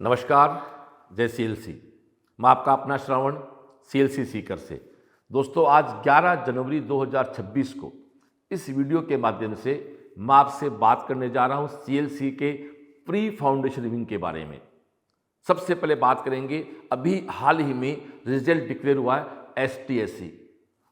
नमस्कार, जय सीएलसी। मैं आपका अपना श्रवण सीएलसी सीकर से। दोस्तों, आज 11 जनवरी 2026 को इस वीडियो के माध्यम से मैं आपसे बात करने जा रहा हूं सीएलसी के प्री फाउंडेशन विंग के बारे में। सबसे पहले बात करेंगे, अभी हाल ही में रिजल्ट डिक्लेयर हुआ है STSC,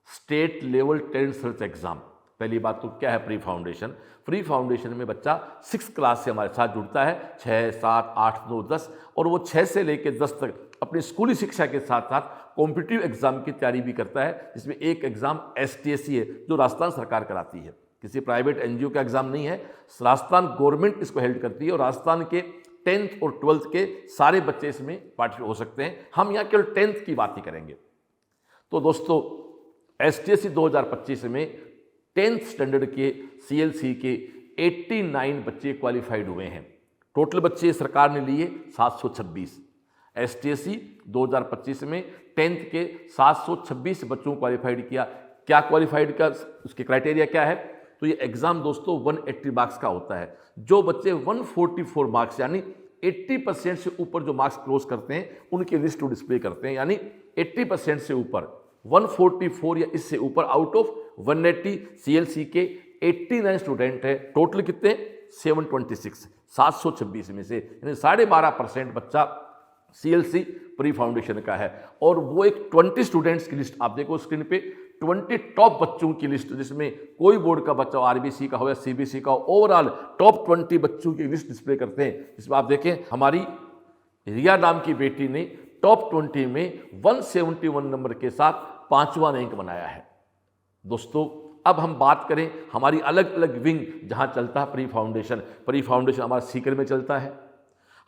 state level talent search exam. पहली बात तो क्या है प्री फाउंडेशन? प्री फाउंडेशन में बच्चा 6 क्लास से हमारे साथ जुड़ता है, 6, 7, 8, 9, 10, और वो 6 से लेकर 10 तक अपनी स्कूली शिक्षा के साथ साथ कॉम्पिटिटिव एग्जाम की तैयारी भी करता है, जिसमें एक एग्जाम एसटीएससी है जो राजस्थान सरकार कराती है। किसी प्राइवेट एनजीओ का एग्जाम नहीं है, राजस्थान गवर्नमेंट इसको हेल्ड करती है और राजस्थान के 10th और 12th के सारे बच्चे इसमें पार्टिसिपेट हो सकते हैं। हम यहाँ केवल 10th की बात ही करेंगे। तो दोस्तों, एसटीएससी 2025 में 10th स्टैंडर्ड के सीएलसी के 89 बच्चे क्वालिफाइड हुए हैं। टोटल बच्चे सरकार ने लिए 726। एसटीएससी 2025 में 10th के 726 बच्चों को क्वालिफाइड किया। क्या क्वालिफाइड का उसके क्राइटेरिया क्या है? तो ये एग्जाम दोस्तों 180 मार्क्स का होता है। जो बच्चे 144 मार्क्स यानी 80% से ऊपर जो मार्क्स क्लोज करते हैं उनके लिस्ट को डिस्प्ले करते हैं, यानी 80% से ऊपर 144 या इससे ऊपर आउट ऑफ 180 सीएलसी के 89 स्टूडेंट है। टोटल कितने? 726, 726 में से यानी 12.5% बच्चा सीएलसी प्री फाउंडेशन का है। और वो एक 20 स्टूडेंट्स की लिस्ट आप देखो स्क्रीन पे, 20 टॉप बच्चों की लिस्ट, जिसमें कोई बोर्ड का बच्चा आरबीसी का हो या सीबीएसई का हो, ओवरऑल टॉप 20 बच्चों की लिस्ट डिस्प्ले करते हैं। जिसमें आप देखें, हमारी रिया नाम की बेटी ने टॉप 20 में 171 नंबर के साथ 5वां रैंक बनाया है। दोस्तों, अब हम बात करें हमारी अलग अलग विंग जहां चलता है प्री फाउंडेशन। प्री फाउंडेशन हमारा सीकर में चलता है,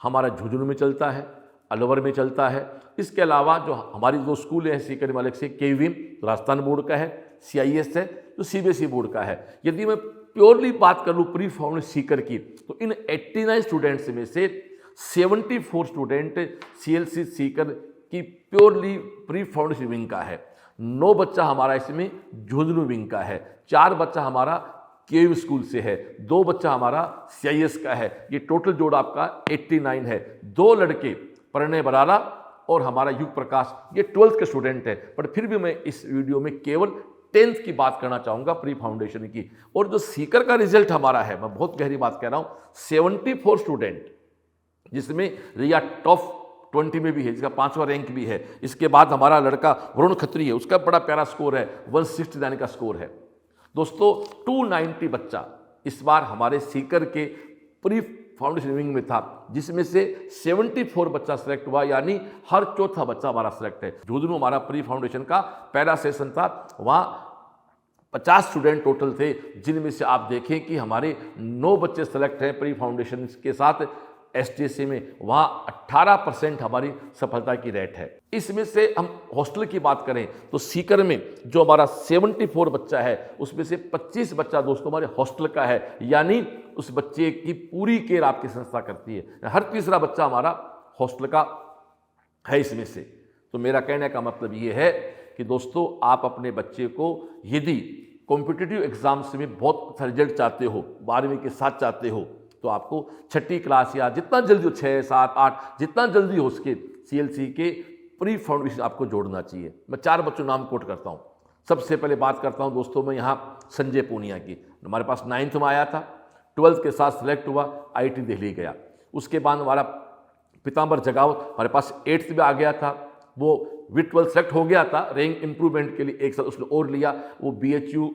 हमारा झुंझुनू में चलता है, अलवर में चलता है। इसके अलावा जो हमारी दो स्कूल हैं सीकर में अलग से, केवीएम राजस्थान बोर्ड का है, सीआईएस है जो सीबीएसई बोर्ड का है। यदि मैं प्योरली बात कर लूँ प्री फाउंडेशन सीकर की, तो इन 89 स्टूडेंट्स में से 74 स्टूडेंट सीएलसी सीकर की प्योरली प्री फाउंडेशन विंग का है। 9 बच्चा हमारा इसमें झुंझुनू विंग का है, 4 बच्चा हमारा केव स्कूल से है, 2 बच्चा हमारा सीआईएस का है। ये टोटल जोड़ आपका 89 है। 2 लड़के प्रणय बराला और हमारा युग प्रकाश, ये 12th के स्टूडेंट है। पर फिर भी मैं इस वीडियो में केवल 10th की बात करना चाहूँगा प्री फाउंडेशन की। और जो सीकर का रिजल्ट हमारा है, मैं बहुत गहरी बात कह रहा हूँ, 74 स्टूडेंट, जिसमें रिया टॉप 20 में भी है, जिसका 5वां रैंक भी है। इसके बाद हमारा लड़का वरुण खत्री है, उसका बड़ा प्यारा स्कोर है, 169 का स्कोर है। दोस्तों, 290 बच्चा इस बार हमारे सीकर के प्री फाउंडेशन विंग में था, जिसमें से 74 बच्चा सेलेक्ट हुआ, यानी हर चौथा बच्चा हमारा सेलेक्ट है। झुंझुनू हमारा प्री फाउंडेशन का पहला सेशन था, वहाँ 50 स्टूडेंट टोटल थे, जिनमें से आप देखें कि हमारे 9 बच्चे सेलेक्ट हैं प्री फाउंडेशन के साथ एसटीएससी में। वहाँ 18% हमारी सफलता की रेट है। इसमें से हम हॉस्टल की बात करें तो सीकर में जो हमारा 74 बच्चा है, उसमें से 25 बच्चा दोस्तों हमारे हॉस्टल का है, यानी उस बच्चे की पूरी केयर आपकी संस्था करती है। हर तीसरा बच्चा हमारा हॉस्टल का है इसमें से। तो मेरा कहने का मतलब ये है कि दोस्तों, आप अपने बच्चे को यदि कॉम्पिटिटिव एग्जाम्स में बहुत अच्छा रिजल्ट चाहते हो, 12वीं के साथ चाहते हो, तो आपको 6ठी क्लास या जितना जल्दी हो, 6, 7, 8 जितना जल्दी हो सके सीएलसी के प्री फाउंडेशन आपको जोड़ना चाहिए। मैं 4 बच्चों नाम कोट करता हूँ। सबसे पहले बात करता हूँ दोस्तों मैं यहाँ संजय पूनिया की, हमारे पास 9th में आया था, 12th के साथ सिलेक्ट हुआ, आईटी दिल्ली गया। उसके बाद हमारा पीताम्बर जगावत हमारे पास 8th में आ गया था, वो विद 12 सेलेक्ट हो गया था, रैंक इंप्रूवमेंट के लिए 1 साल उसने और लिया, वो बीएचयू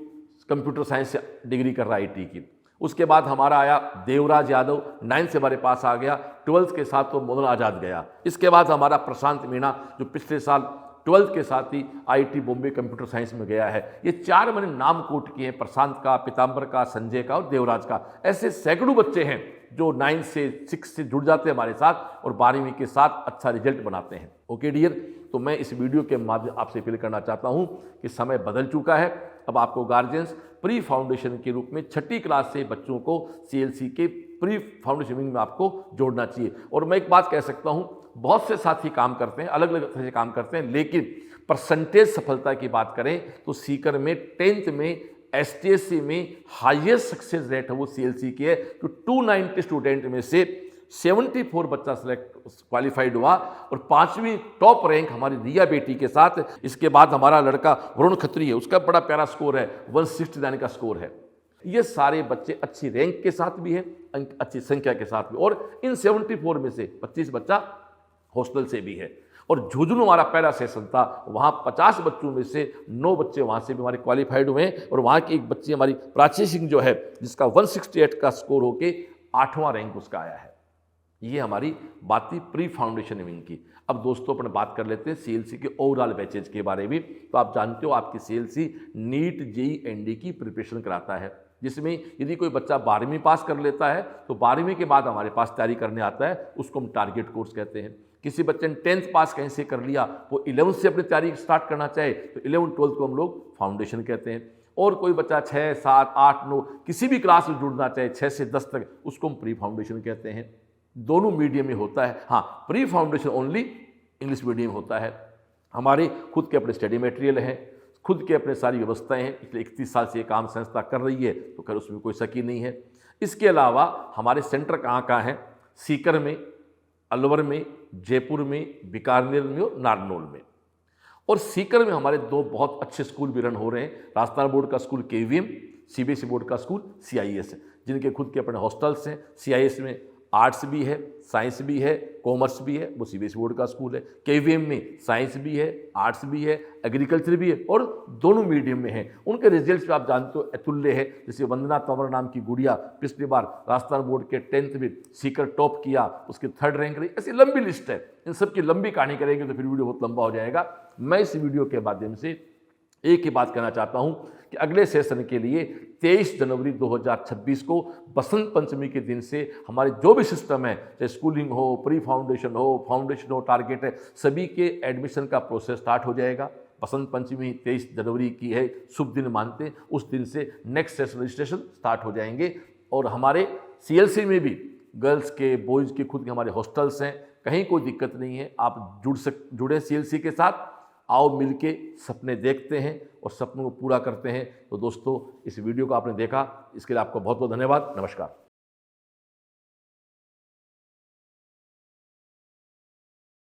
कंप्यूटर साइंस से डिग्री कर रहा है आईटी की। उसके बाद हमारा आया देवराज यादव, 9th से हमारे पास आ गया, 12th के साथ तो मोहन आज़ाद गया। इसके बाद हमारा प्रशांत मीणा, जो पिछले साल 12th के साथ ही आईटी बॉम्बे कंप्यूटर साइंस में गया है। ये 4 मैंने नाम कोट किए हैं, प्रशांत का, पीताम्बर का, संजय का और देवराज का। ऐसे सैकड़ों बच्चे हैं जो 9 से 6 से जुड़ जाते हैं हमारे साथ और 12वीं के साथ अच्छा रिजल्ट बनाते हैं। ओके डियर, तो मैं इस वीडियो के माध्यम आपसे अपील करना चाहता हूँ कि समय बदल चुका है। अब आपको गार्जियंस प्री फाउंडेशन के रूप में 6ठी क्लास से बच्चों को सीएलसी के प्री फाउंडेशन विंग में आपको जोड़ना चाहिए। और मैं एक बात कह सकता हूँ, बहुत से साथी काम करते हैं, अलग अलग तरह से काम करते हैं, लेकिन परसेंटेज सफलता की बात करें तो सीकर में 10th में एसटीएससी में हाईएस्ट सक्सेस रेट है वो सीएलसी की है। तो 290 स्टूडेंट में से 74 बच्चा क्वालिफाइड हुआ और 5वीं टॉप रैंक हमारी रिया बेटी के साथ। इसके बाद हमारा लड़का वरुण खत्री है, उसका बड़ा प्यारा स्कोर है, 169 का स्कोर है। ये सारे बच्चे अच्छी रैंक के साथ भी हैं, अच्छी संख्या के साथ भी, और इन 74 में से 25 बच्चा हॉस्टल से भी है। और झुंझुनू हमारा पहला सेशन था, वहाँ 50 बच्चों में से 9 बच्चे वहाँ से भी हमारे क्वालिफाइड हुए हैं, और वहाँ की एक बच्ची हमारी प्राची सिंह जो है, जिसका 168 का स्कोर होके 8वां रैंक उसका आया है। ये हमारी बात थी प्री फाउंडेशन विंग की। अब दोस्तों अपन बात कर लेते हैं सीएलसी के ओवरऑल बैचेज के बारे में। तो आप जानते हो आपकी सीएलसी नीट जेईई एनडी की प्रिपरेशन कराता है, जिसमें यदि कोई बच्चा 12वीं पास कर लेता है तो 12वीं के बाद हमारे पास तैयारी करने आता है, उसको हम टारगेट कोर्स कहते हैं। किसी बच्चे ने 10th पास कहीं से कर लिया, वो 11th से अपनी तैयारी स्टार्ट करना चाहे तो 11th 12th को हम लोग फाउंडेशन कहते हैं। और कोई बच्चा 6, 7, 8, 9 किसी भी क्लास में जुड़ना चाहे 6 से 10 तक, उसको हम प्री फाउंडेशन कहते हैं। दोनों मीडियम में होता है। हाँ, pre foundation only English medium होता है। हमारे खुद के अपने स्टडी मटेरियल हैं, खुद के अपने सारी व्यवस्थाएं हैं, पिछले 31 साल से ये काम संस्था कर रही है, तो खैर उसमें कोई शक ही नहीं है। इसके अलावा हमारे सेंटर कहाँ हैं? सीकर में, अलवर में, जयपुर में, बीकानेर में और नारनौल में। और सीकर में हमारे 2 बहुत अच्छे स्कूल भी रन हो रहे हैं। राजस्थान बोर्ड का स्कूल केवीएम, सीबीएसई बोर्ड का स्कूल सीआईएस, जिनके खुद के अपने हॉस्टल्स हैं। सीआईएस में आर्ट्स भी है, साइंस भी है, कॉमर्स भी है, वो सीबीएसई बोर्ड का स्कूल है। केवीएम में साइंस भी है, आर्ट्स भी है, एग्रीकल्चर भी है, और दोनों मीडियम में है। उनके रिजल्ट्स पे आप जानते हो अतुल्य है। जैसे वंदना तंवर नाम की गुड़िया पिछली बार राजस्थान बोर्ड के 10th में सीकर टॉप किया, उसकी 3rd रैंक रही। ऐसी लंबी लिस्ट है, इन सब की लंबी कहानी करेंगे तो फिर वीडियो बहुत लंबा हो जाएगा। मैं इस वीडियो के माध्यम से एक ही बात कहना चाहता हूं कि अगले सेशन के लिए 23 जनवरी 2026 को बसंत पंचमी के दिन से हमारे जो भी सिस्टम है, चाहे स्कूलिंग हो, प्री फाउंडेशन हो, फाउंडेशन हो, टारगेट है, सभी के एडमिशन का प्रोसेस स्टार्ट हो जाएगा। बसंत पंचमी 23 जनवरी की है, शुभ दिन मानते हैं। उस दिन से नेक्स्ट सेशन रजिस्ट्रेशन स्टार्ट हो जाएंगे। और हमारे सीएलसी में भी गर्ल्स के, बॉयज़ के खुद के हमारे हॉस्टल्स हैं, कहीं कोई दिक्कत नहीं है। आप जुड़े सीएलसी के साथ, आओ मिलके सपने देखते हैं और सपनों को पूरा करते हैं। तो दोस्तों, इस वीडियो को आपने देखा, इसके लिए आपको बहुत बहुत धन्यवाद। नमस्कार।